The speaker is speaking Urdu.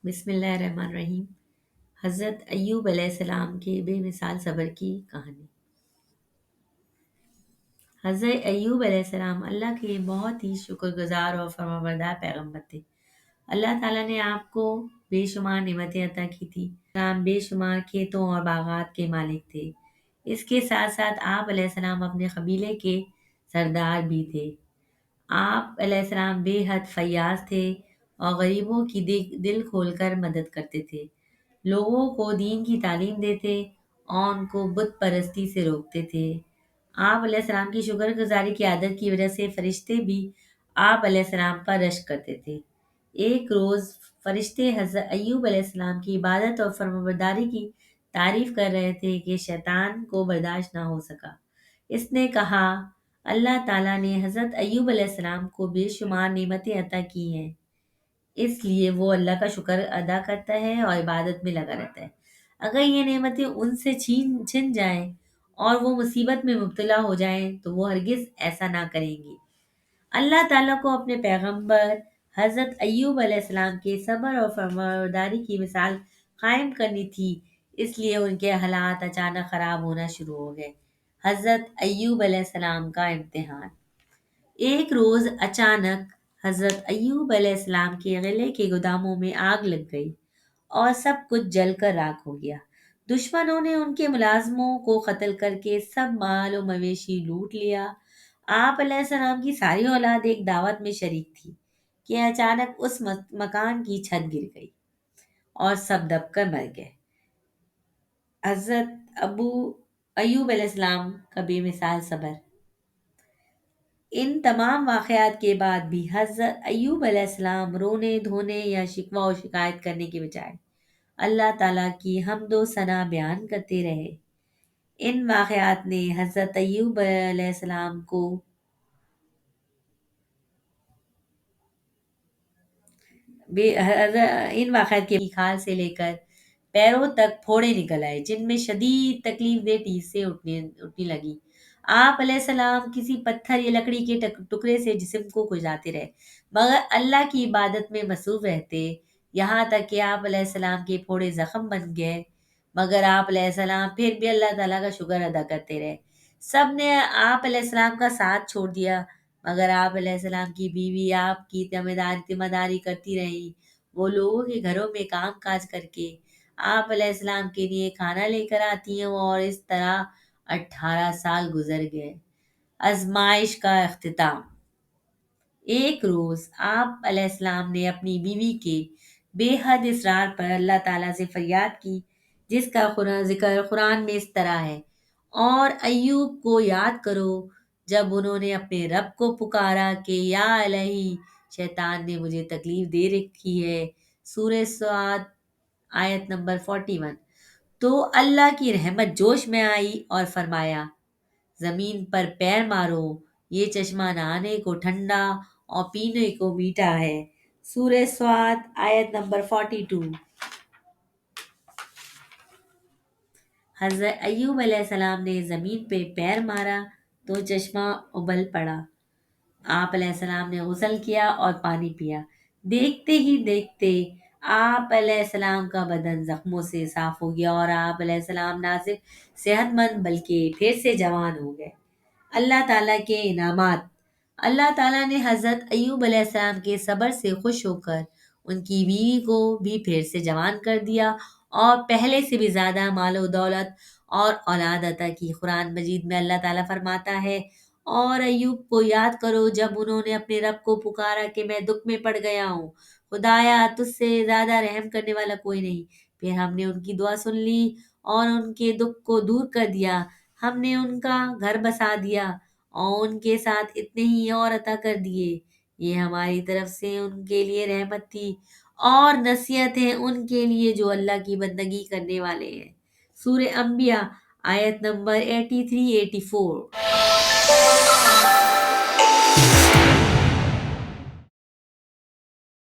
بسم اللہ الرحمن الرحیم۔ حضرت ایوب علیہ السلام کے بے مثال صبر کی کہانی۔ حضرت ایوب علیہ السلام اللہ کے بہت ہی شکر گزار اور فرمانبردار پیغمبر تھے۔ اللہ تعالیٰ نے آپ کو بے شمار نعمتیں عطا کی تھی۔ آپ بے شمار کھیتوں اور باغات کے مالک تھے۔ اس کے ساتھ ساتھ آپ علیہ السلام اپنے قبیلے کے سردار بھی تھے۔ آپ علیہ السلام بے حد فیاض تھے اور غریبوں کی دل کھول کر مدد کرتے تھے۔ لوگوں کو دین کی تعلیم دیتے اور ان کو بت پرستی سے روکتے تھے۔ آپ علیہ السلام کی شکر گزاری کی عادت کی وجہ سے فرشتے بھی آپ علیہ السلام پر رشک کرتے تھے۔ ایک روز فرشتے حضرت ایوب علیہ السلام کی عبادت اور فرمانبرداری کی تعریف کر رہے تھے کہ شیطان کو برداشت نہ ہو سکا۔ اس نے کہا، اللہ تعالیٰ نے حضرت ایوب علیہ السلام کو بے شمار نعمتیں عطا کی ہیں، اس لیے وہ اللہ کا شکر ادا کرتا ہے اور عبادت میں لگا رہتا ہے۔ اگر یہ نعمتیں ان سے چھن جائیں اور وہ مصیبت میں مبتلا ہو جائیں تو وہ ہرگز ایسا نہ کریں گی۔ اللہ تعالیٰ کو اپنے پیغمبر حضرت ایوب علیہ السلام کے صبر اور فرمانبرداری کی مثال قائم کرنی تھی، اس لیے ان کے حالات اچانک خراب ہونا شروع ہو گئے۔ حضرت ایوب علیہ السلام کا امتحان۔ ایک روز اچانک حضرت ایوب علیہ السلام کے غلے کے گوداموں میں آگ لگ گئی اور سب کچھ جل کر راکھ ہو گیا۔ دشمنوں نے ان کے ملازموں کو قتل کر کے سب مال و مویشی لوٹ لیا۔ آپ علیہ السلام کی ساری اولاد ایک دعوت میں شریک تھی کہ اچانک اس مکان کی چھت گر گئی اور سب دب کر مر گئے۔ حضرت ابو ایوب علیہ السلام کا بے مثال صبر۔ ان تمام واقعات کے بعد بھی حضرت ایوب علیہ السلام رونے دھونے یا شکوہ و شکایت کرنے کے بجائے اللہ تعالیٰ کی حمد و ثنا بیان کرتے رہے۔ ان واقعات نے حضرت ایوب علیہ السلام کو ان واقعات کے کھال سے لے کر پیروں تک پھوڑے نکل آئے، جن میں شدید تکلیف دہ ٹیسیں اٹھنے لگی۔ آپ علیہ السلام کسی پتھر یا لکڑی کے ٹکڑے سے جسم کو کھجاتے رہے، مگر اللہ کی عبادت میں مصروف رہتے، یہاں تک کہ آپ علیہ السلام کے پھوڑے زخم بن گئے، مگر آپ علیہ السلام پھر بھی اللہ تعالیٰ کا شکر ادا کرتے رہے۔ سب نے آپ علیہ السلام کا ساتھ چھوڑ دیا، مگر آپ علیہ السلام کی بیوی آپ کی ذمہ داری کرتی رہی۔ وہ لوگوں کے گھروں میں کام کاج کر کے آپ علیہ السلام کے لیے کھانا لے کر آتی ہیں، اور اس طرح 18 سال گزر گئے۔ آزمائش کا اختتام۔ ایک روز آپ علیہ السلام نے اپنی بیوی کے بے حد اصرار پر اللہ تعالیٰ سے فریاد کی، جس کا ذکر قرآن میں اس طرح ہے، اور ایوب کو یاد کرو جب انہوں نے اپنے رب کو پکارا کہ یا الہی، شیطان نے مجھے تکلیف دے رکھی ہے۔ سورہ سعد آیت نمبر 41۔ تو اللہ کی رحمت جوش میں آئی اور فرمایا، زمین پر پیر مارو، یہ چشمہ نہانے کو ٹھنڈا اور پینے کو میٹھا ہے۔ سورہ سعد آیت نمبر 42۔ حضرت ایوب علیہ السلام نے زمین پہ پیر مارا تو چشمہ ابل پڑا۔ آپ علیہ السلام نے غسل کیا اور پانی پیا۔ دیکھتے ہی دیکھتے آپ علیہ السلام کا بدن زخموں سے صاف ہو گیا، اور آپ علیہ السلام نہ صرف صحت مند بلکہ پھر سے جوان ہو گئے۔ اللہ تعالیٰ کے انعامات۔ اللہ تعالیٰ نے حضرت ایوب علیہ السلام کے صبر سے خوش ہو کر ان کی بیوی کو بھی پھر سے جوان کر دیا اور پہلے سے بھی زیادہ مال و دولت اور اولاد عطا کی۔ قرآن مجید میں اللہ تعالیٰ فرماتا ہے، اور ایوب کو یاد کرو جب انہوں نے اپنے رب کو پکارا کہ میں دکھ میں پڑ گیا ہوں، خدایا تجھ سے زیادہ رحم کرنے والا کوئی نہیں۔ پھر ہم نے ان کی دعا سن لی اور ان کے دکھ کو دور کر دیا۔ ہم نے ان کا گھر بسا دیا اور ان کے ساتھ اتنے ہی اور عطا کر دیے۔ یہ ہماری طرف سے ان کے لیے رحمت تھی اور نصیحت ہے ان کے لیے جو اللہ کی بندگی کرنے والے ہیں۔ سورہ انبیاء آیت نمبر 83-84۔